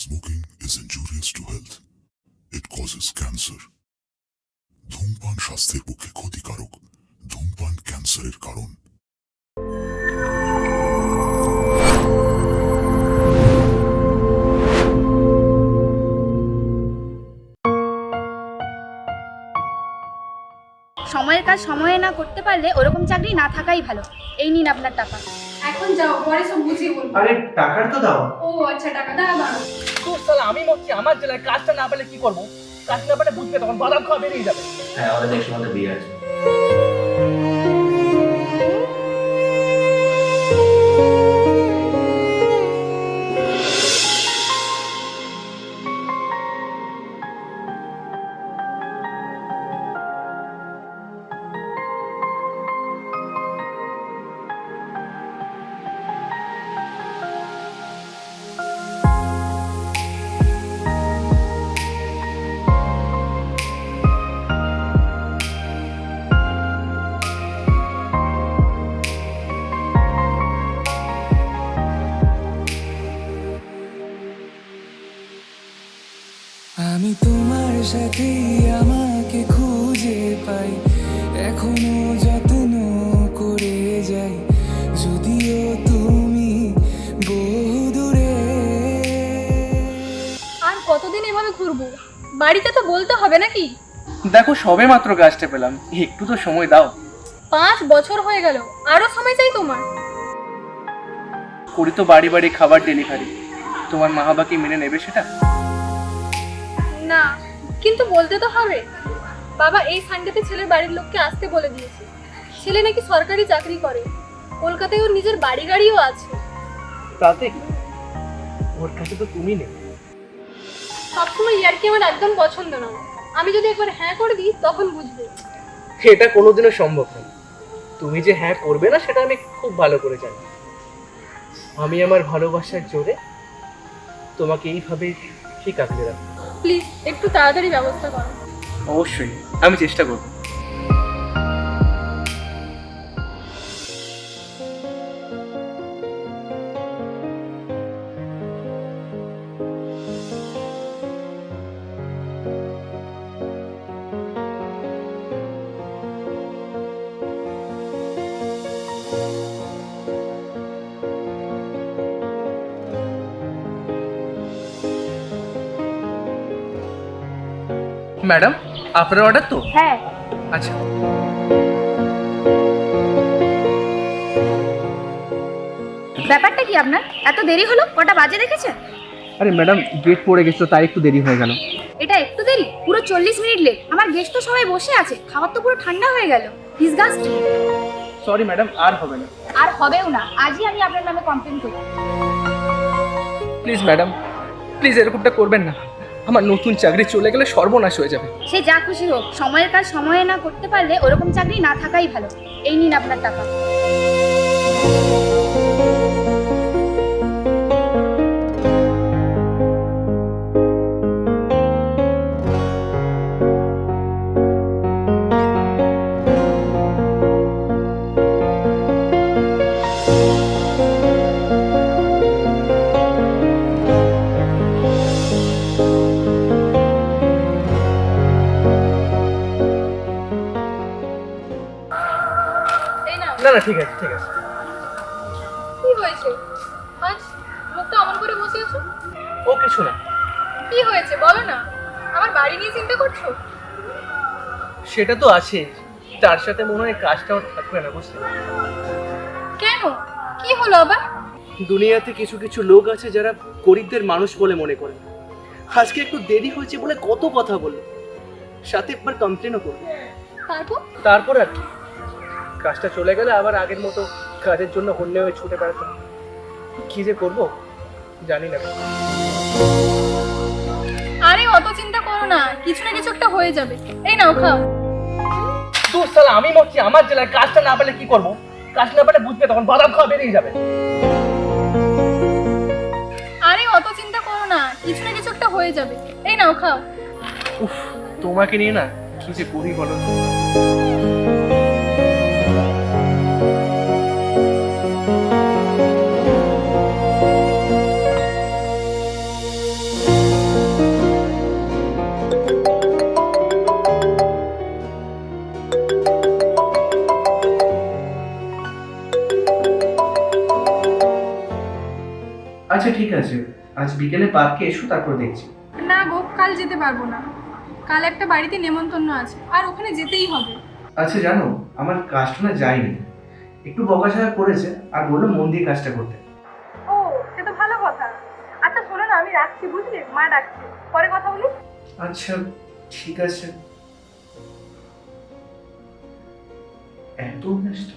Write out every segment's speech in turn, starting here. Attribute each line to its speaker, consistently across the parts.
Speaker 1: Smoking is injurious to health. It causes cancer. ধূমপান স্বাস্থ্যের পক্ষে ক্ষতিকারক। ধূমপান ক্যান্সারের কারণ।
Speaker 2: সময়ের কাজ সময়ে না করতে পারলে ওরকম চাকরি না থাকাই ভালো। এই নিন আপনার টাকা।
Speaker 3: এখন যাও, পরে সব বুঝিয়ে বলবো।
Speaker 4: আরে টাকাটা তো দাও।
Speaker 3: ও আচ্ছা, টাকা দাও।
Speaker 5: তোর সালা আমি মরছি, আমার জেলায় কাজটা না পেলে কি করবো? কাজ না পেলে বুঝবে, তখন বাদাম খাওয়া বেরিয়ে যাবে।
Speaker 4: হ্যাঁ, আমাদের নেক্সট মান্থে বিয়ে আছে।
Speaker 6: আমি তোমার সাথে আমাকে খুঁজে পাই, এখনো যত্ন করে যাই, যদিও তুমি বহু দূরে।
Speaker 3: আর কতদিন এভাবে ঘুরবো? বাড়িতে তো বলতে হবে নাকি?
Speaker 5: দেখো, সবে মাত্র কাজটা পেলাম, একটু তো সময় দাও।
Speaker 3: 5 বছর হয়ে গেল, আরো সময় চাই তোমার?
Speaker 5: করি তো বাড়ি বাড়ি খাবার ডেলিভারি, তোমার মা বাবা কি মেনে নেবে সেটা?
Speaker 3: না, কিন্তু বলতে তো হবে। বাবা এই সানডেতে ছেলের বাড়ির লোককে আসতে বলে দিয়েছে। ছেলে নাকি সরকারি চাকরি করে, কলকাতায় ওর নিজের বাড়ি গাড়িও আছে।
Speaker 5: তাতে কি? ওর কাছে তো তুমি নেই।
Speaker 3: সবসময় ইয়ার্কি আমার একদম পছন্দ নয়। আমি যদি একবার হ্যাঁ করে দিই তখন বুঝবে।
Speaker 5: এটা কোনোদিনও সম্ভব নয়। তুমি যে হ্যাঁ করবে না সেটা আমি খুব ভালো করে জানি। আমি আমার ভালোবাসার জোরে তোমাকে এইভাবে ঠিক আঁকড়ে রাখবো।
Speaker 3: প্লিজ একটু তাড়াতাড়ি ব্যবস্থা করো।
Speaker 5: অবশ্যই, আমি চেষ্টা করব। ম্যাডাম, আপনার অর্ডার তো?
Speaker 2: হ্যাঁ।
Speaker 5: আচ্ছা।
Speaker 2: ব্যাপারটা কি আপনার? এত দেরি হলো? কটা বাজে দেখেছেন?
Speaker 5: আরে ম্যাডাম, গেট পড়ে গেছিল তাই একটু দেরি হয়ে গেল।
Speaker 2: এটা একটু দেরি? পুরো 40 মিনিট লেট। আমার গেস্ট তো সবাই বসে আছে, খাবার তো পুরো ঠান্ডা হয়ে গেল। ডিসগাস্টিং।
Speaker 5: সরি ম্যাডাম, আর হবে না।
Speaker 2: আর হবেও না। আজই আমি আপনার নামে কমপ্লেন করব।
Speaker 5: প্লিজ ম্যাডাম, প্লিজ এরকমটা করবেন না। আমার নতুন চাকরি চলে গেলে সর্বনাশ হয়ে যাবে।
Speaker 2: সে যা খুশি হোক, সময়ের কাজ সময়ে না করতে পারলে ওরকম চাকরি না থাকাই ভালো। এই নিন আপনার টাকা।
Speaker 3: এই নাও।
Speaker 5: না না, ঠিক আছে ঠিক আছে।
Speaker 3: কি হয়েছে? আজ মুখটা অমন করে বসে আছো?
Speaker 5: ও কিছু না।
Speaker 3: কি হয়েছে বলো না। আমার বাড়ি নিয়ে চিন্তা করছো?
Speaker 5: সেটা তো আছে, তার সাথে মনে হয় কাজটাও থাকবে না, বুঝতে?
Speaker 3: কেন? কি হলো আবার?
Speaker 5: দুনিয়াতে কিছু কিছু লোক আছে যারা গরিবদের মানুষ বলে মনে করে। আজকে একটু দেরি হয়েছে বলে কত কথা বললো, সাথে একবার কমপ্লেনও করবে। তারপর আর কি, কাজটা চলে গেলে আবার আগের মতো কাজের জন্য হন্যে হয়ে ছুটে বেড়াতে হবে। কি যে করবো জানি না।
Speaker 3: আরে অত চিন্তা করো না, কিছু না কিছু একটা হয়ে যাবে। এই নাও খাও।
Speaker 5: তোর সালা আমি মরছি, আমার জেলায় কাজটা না পেলে কি করবো? কাজ না পেলে বুঝবে, তখন বাদাম খাওয়া বেরিয়ে যাবে।
Speaker 3: আরে অত চিন্তা করো না, কিছু না কিছু একটা হয়ে যাবে। এই নাও খাও।
Speaker 5: উফ, তোমাকে নিয়ে না কি যে করি বলো। আচ্ছা ঠিক আছে, আজ বিকেলে পার্কে এসো, তারপর দেখছি।
Speaker 3: না গো, কাল যেতে পারবো না। কাল একটা বাড়িতে নেমন্তন্ন আছে, আর ওখানে যেতেই হবে।
Speaker 5: আচ্ছা জানো, আমার কাজটা না যায়নি, একটু বকাঝকা করেছে আর বললো মন দিয়ে কাজটা করতে।
Speaker 3: ও, সে তো ভালো কথা। আচ্ছা শোনো না, আমি রাখছি বুঝলি, মা ডাকছে, পরে কথা বলি।
Speaker 5: আচ্ছা ঠিক আছে। এত ব্যস্ত?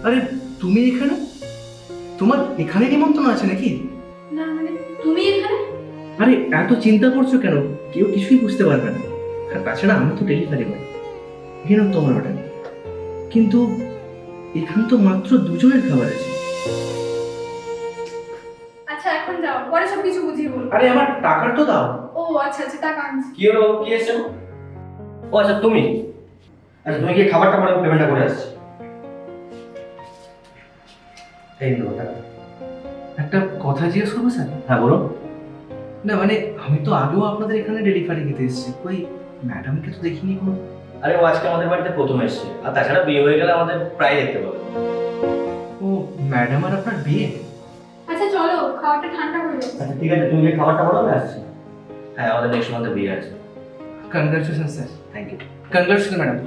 Speaker 5: আরে তুমি এখানে? তোমার এখানে নিমন্ত্রণ আছে নাকি?
Speaker 3: না মানে তুমি এখানে?
Speaker 5: আরে এত চিন্তা করছো কেন? কেউ কিছুই বুঝতে পারবে না। আর তাছাড়া আমি তো ডেলিভারি বয়, এখানে তোমার অর্ডার। কিন্তু এখানে তো মাত্র দুজনের খাবার আছে।
Speaker 3: আচ্ছা এখন যাও, পরে সব কিছু বুঝিয়ে বলবো।
Speaker 5: আরে আমার টাকার তো দাও।
Speaker 3: ও আচ্ছা আচ্ছা, টাকা আনছি।
Speaker 4: কি হলো, কি এসেছো? ও আচ্ছা তুমি, আচ্ছা তুমি কি খাবারটা পরে পেমেন্টটা করে আসছি। এই নিও টাকা।
Speaker 5: একটা কথা জিজ্ঞেস করবো স্যার?
Speaker 4: হ্যাঁ বলো।
Speaker 5: না মানে আমি তো আগেও আপনাদের এখানে ডেলিভারি দিতে এসেছি, কই ম্যাডামকে তো দেখিনি কোনো।
Speaker 4: আরে ও আজকে আমাদের বাড়িতে প্রথম এসেছে, আর তাছাড়া বিয়ে হয়ে গেলে আমাদের প্রায় দেখতে পাবে।
Speaker 5: ও ম্যাডাম আর আপনার বিয়ে?
Speaker 3: আচ্ছা চলো, খাবারটা ঠান্ডা হয়ে যাচ্ছে।
Speaker 4: আচ্ছা ঠিক আছে, তুমি যে খাবারটা বলো আমি আসছি। হ্যাঁ আমাদের নেক্সট মান্থে বিয়ে আছে।
Speaker 5: Congratulation sir.
Speaker 4: Thank you.
Speaker 5: Congratulation madam.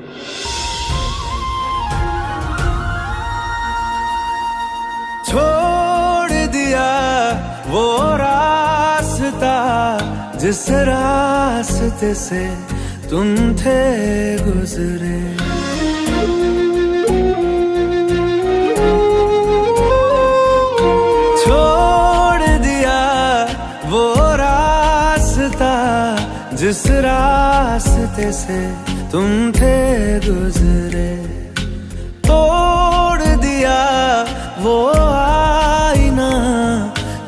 Speaker 6: छोड़ दिया वो रास्ता जिस रास्ते से तुम थे गुजरे, छोड़ दिया वो रास्ता जिस रास्ते से तुम थे गुजरे, तोड़ दिया वो आईना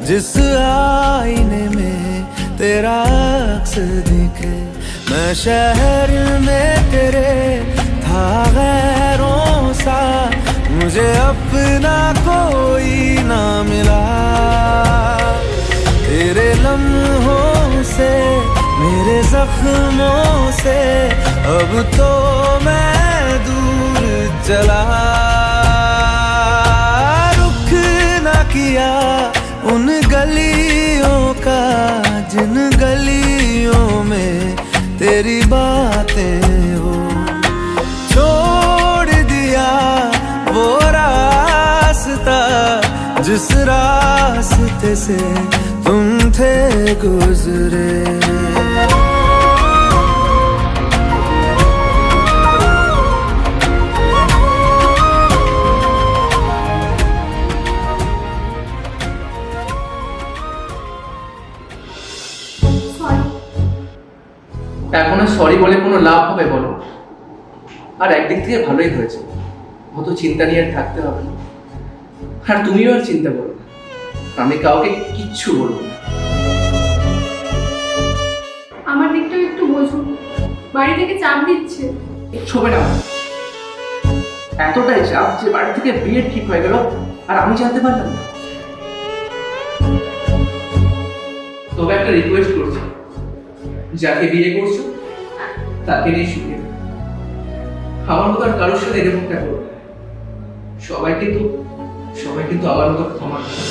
Speaker 6: जिस आईने में तेरा अक्स दिखे, मैं शहर में तेरे था गैरों सा, मुझे अपना कोई ना मिला, तेरे लम्हों से मेरे जख्मों से अब तो मैं दूर चला, रुख ना किया उन गलियों का जिन गलियों में तेरी बातें हो, छोड़ दिया वो रास्ता जिस रास्ते से तुम थे गुजरे।
Speaker 5: এখন আর সরি বলে কোনো লাভ হবে বলো? আর একদিক থেকে ভালোই হয়েছে, অত চিন্তা নিয়ে আর থাকতে হবে না। আর তুমিও আর চিন্তা করো না, আমি কাউকে কিচ্ছু বলবো না।
Speaker 3: আমার দিকটাও একটু বোঝুন, বাড়ি থেকে চাপ দিচ্ছে।
Speaker 5: ছবে না, এতটাই চাপ যে বাড়ি থেকে বিয়ে ঠিক হয়ে গেল আর আমি জানতে পারলাম না। তবে একটা রিকোয়েস্ট করছি, যাকে বিয়ে করছো তাকে নিয়ে সুখে থাকো। আমার মতো আর কারোর সাথে এরকমটা করো না। সবাই কিন্তু আমার মতো ক্ষমা করো।